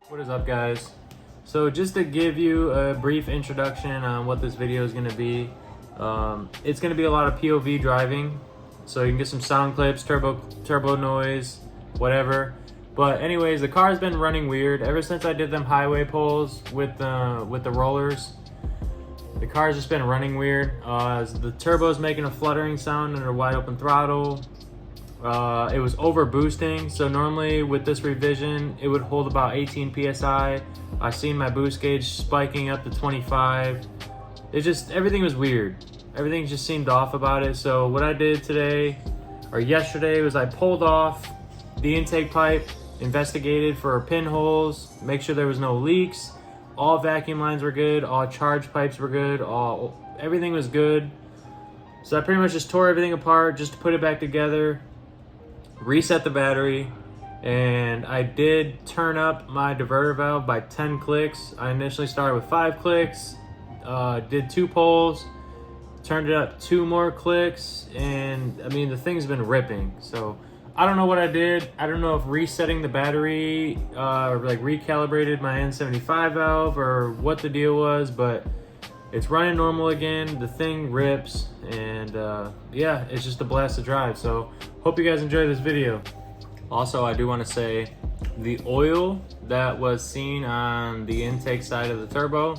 What is up, guys? So just to give you a brief introduction on what this video is going to be, it's going to be a lot of POV driving, so you can get some sound clips, turbo noise, whatever. But anyways, the car has been running weird ever since I did them highway pulls with the rollers. The car's just been running weird. The turbo's making a fluttering sound under wide open throttle. It was over boosting, so normally with this revision it would hold about 18 psi. I seen my boost gauge spiking up to 25. Everything was weird. Everything just seemed off about it. So what I did today or yesterday was I pulled off the intake pipe, investigated for pinholes, make sure there was no leaks. All vacuum lines were good, all charge pipes were good, everything was good. So I pretty much just tore everything apart just to put it back together, reset the battery, and I did turn up my diverter valve by 10 clicks. I initially started with 5 clicks, did 2 pulls, turned it up 2 more clicks, and I mean the thing's been ripping. So I don't know what I did. I don't know if resetting the battery like recalibrated my N75 valve or what the deal was, but it's running normal again. The thing rips, and yeah, it's just a blast to drive. So hope you guys enjoy this video. Also, I do want to say the oil that was seen on the intake side of the turbo,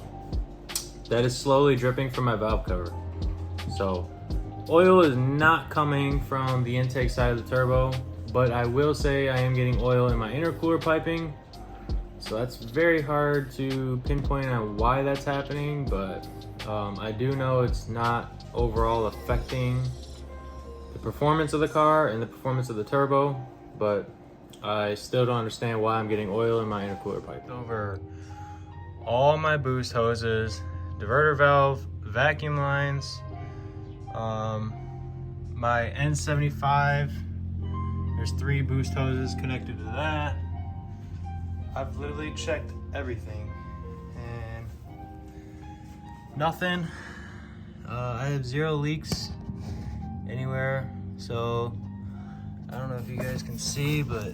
that is slowly dripping from my valve cover. So oil is not coming from the intake side of the turbo, but I will say I am getting oil in my intercooler piping. So that's very hard to pinpoint on why that's happening, but I do know it's not overall affecting the performance of the car and the performance of the turbo, but I still don't understand why I'm getting oil in my intercooler pipe. Over all my boost hoses, diverter valve, vacuum lines, my N75, there's 3 boost hoses connected to that. I've literally checked everything and nothing. I have 0 leaks anywhere, so I don't know if you guys can see, but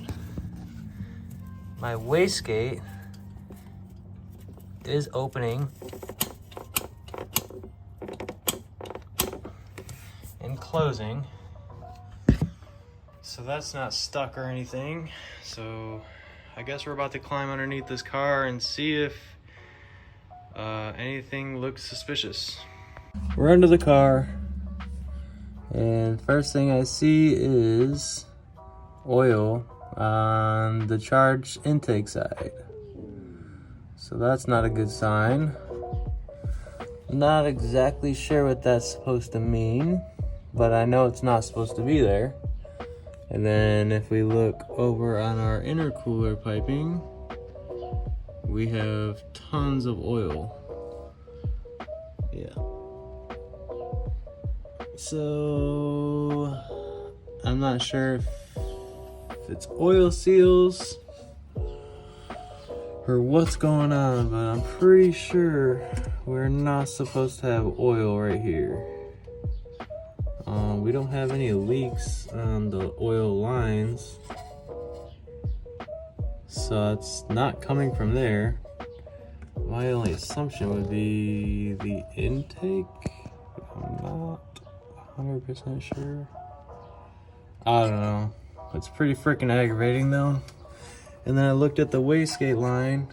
my wastegate is opening and closing, so that's not stuck or anything. So I guess we're about to climb underneath this car and see if anything looks suspicious. We're under the car, and first thing I see is oil on the charge intake side. So that's not a good sign. Not exactly sure what that's supposed to mean, but I know it's not supposed to be there. And then if we look over on our intercooler piping, we have tons of oil. Yeah. So I'm not sure if it's oil seals or what's going on, but I'm pretty sure we're not supposed to have oil right here. We don't have any leaks on the oil lines, so it's not coming from there. My only assumption would be the intake. I'm not 100% sure. I don't know. It's pretty freaking aggravating though. And then I looked at the wastegate line.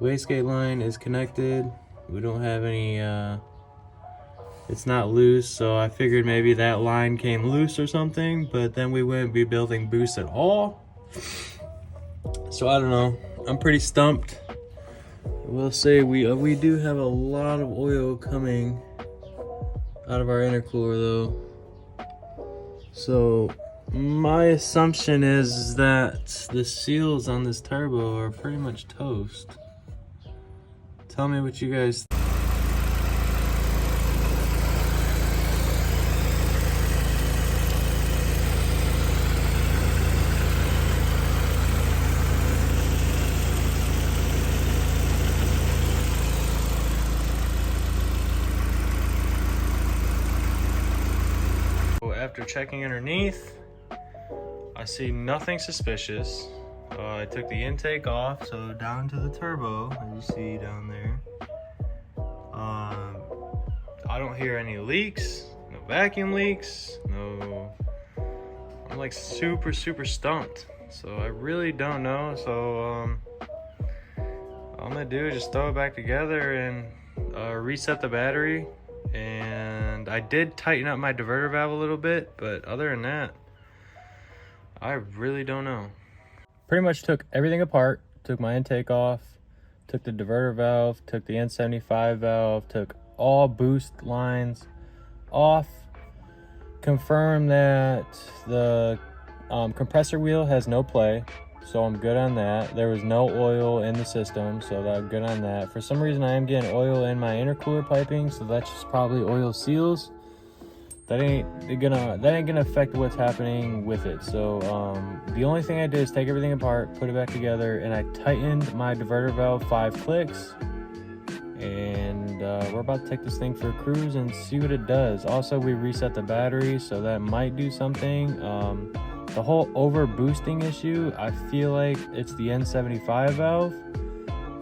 Wastegate line is connected. We don't have any it's not loose, so I figured maybe that line came loose or something, but then we wouldn't be building boost at all. So I don't know. I'm pretty stumped. We'll say we do have a lot of oil coming out of our intercooler though. So my assumption is that the seals on this turbo are pretty much toast. Tell me what you guys think. After checking underneath, I see nothing suspicious. I took the intake off, so down to the turbo, as you see down there. I don't hear any leaks, no vacuum leaks, no. I'm like super stumped, so I really don't know. So all I'm gonna do is just throw it back together and reset the battery. And I did tighten up my diverter valve a little bit, but other than that, I really don't know. Pretty much took everything apart, took my intake off, took the diverter valve, took the N75 valve, took all boost lines off, confirmed that the compressor wheel has no play, so I'm good on that. There was no oil in the system, so I'm good on that. For some reason I am getting oil in my intercooler piping, so that's just probably oil seals. That ain't gonna affect what's happening with it. So the only thing I did is take everything apart, put it back together, and I tightened my diverter valve 5 clicks. And we're about to take this thing for a cruise and see what it does. Also, we reset the battery, so that might do something. The whole over boosting issue, I feel like it's the N75 valve,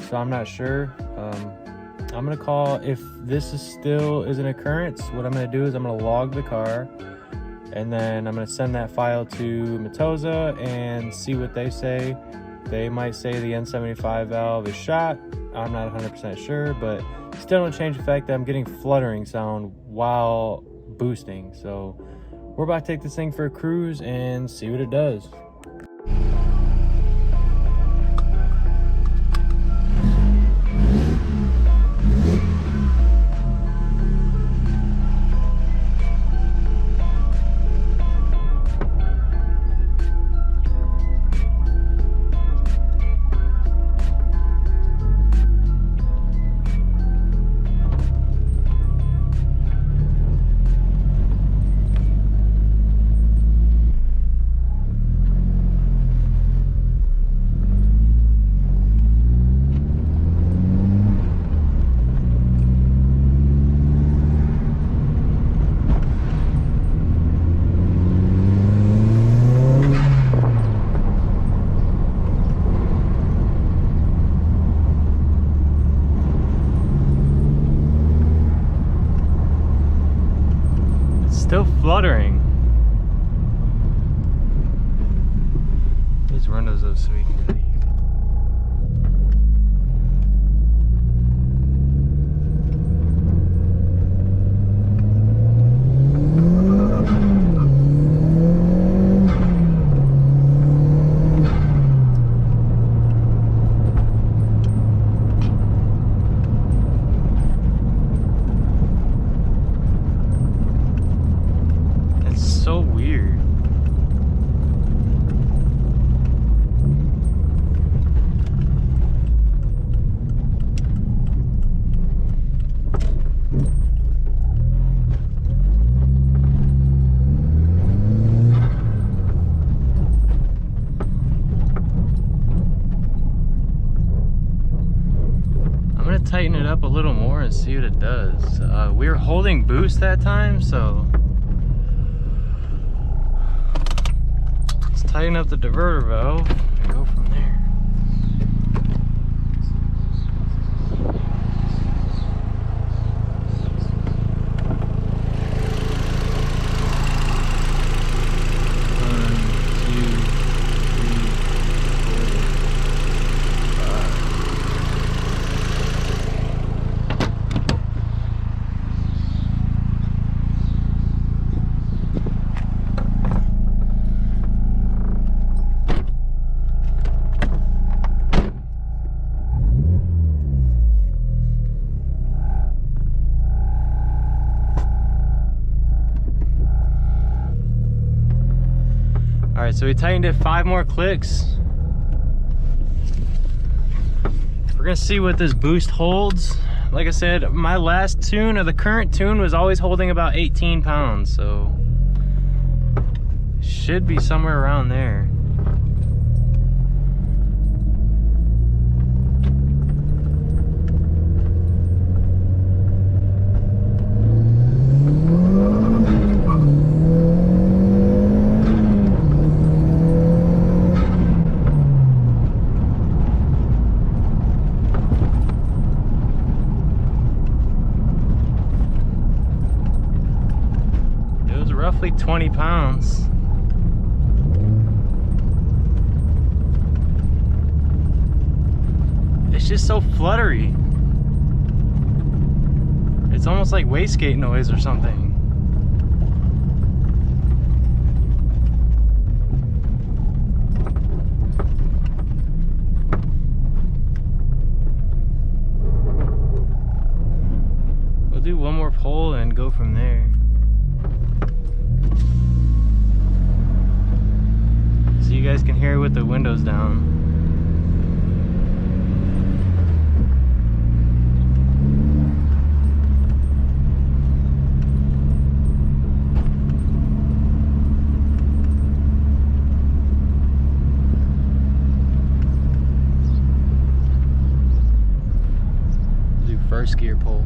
so I'm not sure. I'm gonna call, if this is still is an occurrence, what I'm gonna do is I'm gonna log the car, and then I'm gonna send that file to Matoza and see what they say. They might say the N75 valve is shot. I'm not 100% sure, but still don't change the fact that I'm getting fluttering sound while boosting. So we're about to take this thing for a cruise and see what it does. Still fluttering. Let's run those up so we can really. So weird. I'm gonna tighten it up a little more and see what it does. We were holding boost that time, so tighten up the diverter valve and go from there. All right, so we tightened it 5 more clicks. We're gonna see what this boost holds. Like I said, my last tune, or the current tune, was always holding about 18 pounds, so should be somewhere around there. roughly 20 pounds. It's just so fluttery. It's almost like wastegate noise or something. We'll do one more pull and go from there. So you guys can hear it with the windows down. First gear pull.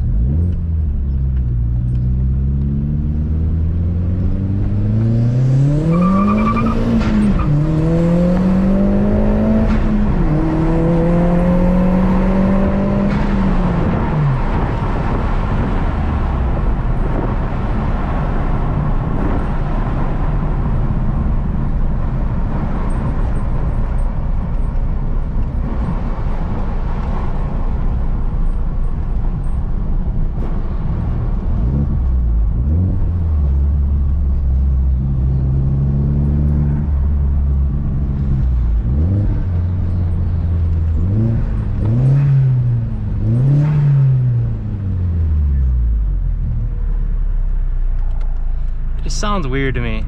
It sounds weird to me,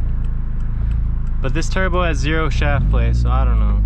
but this turbo has 0 shaft play, so I don't know.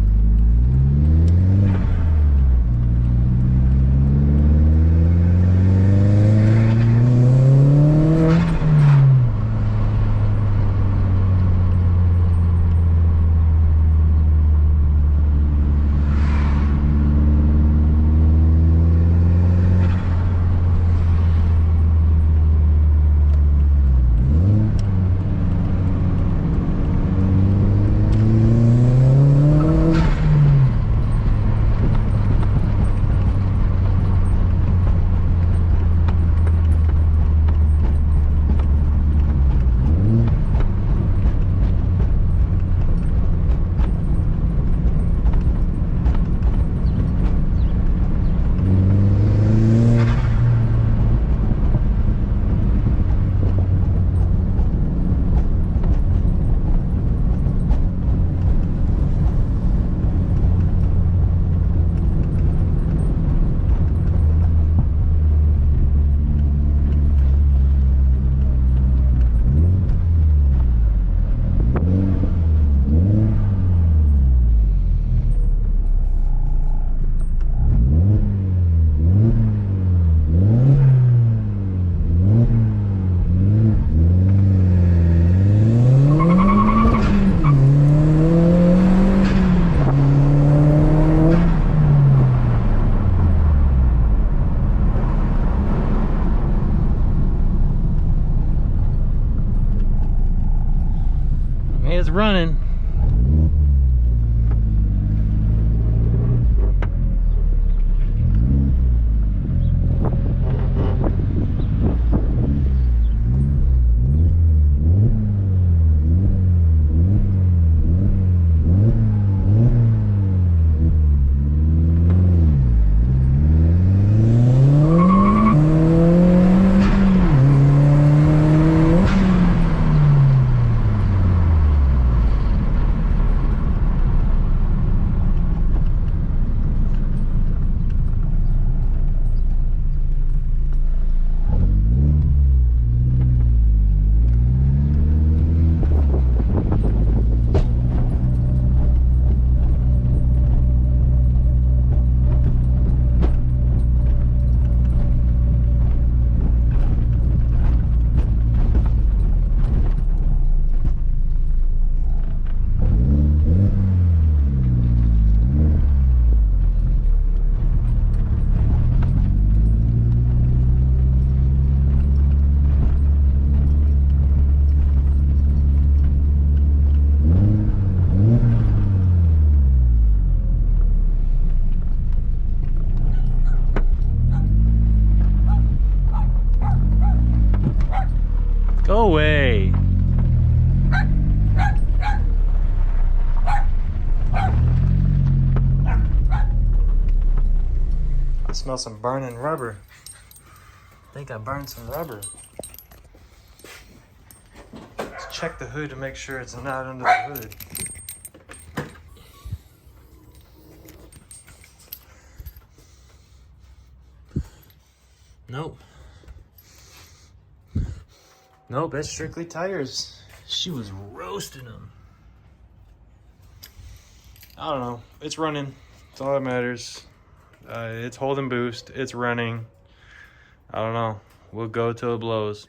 It's running. I smell some burning rubber. I think I burned some rubber. Let's check the hood to make sure it's not under the hood. Nope. Nope, that's strictly tires. She was roasting them. I don't know. It's running. That's all that matters. It's holding boost. It's running. I don't know. We'll go till it blows.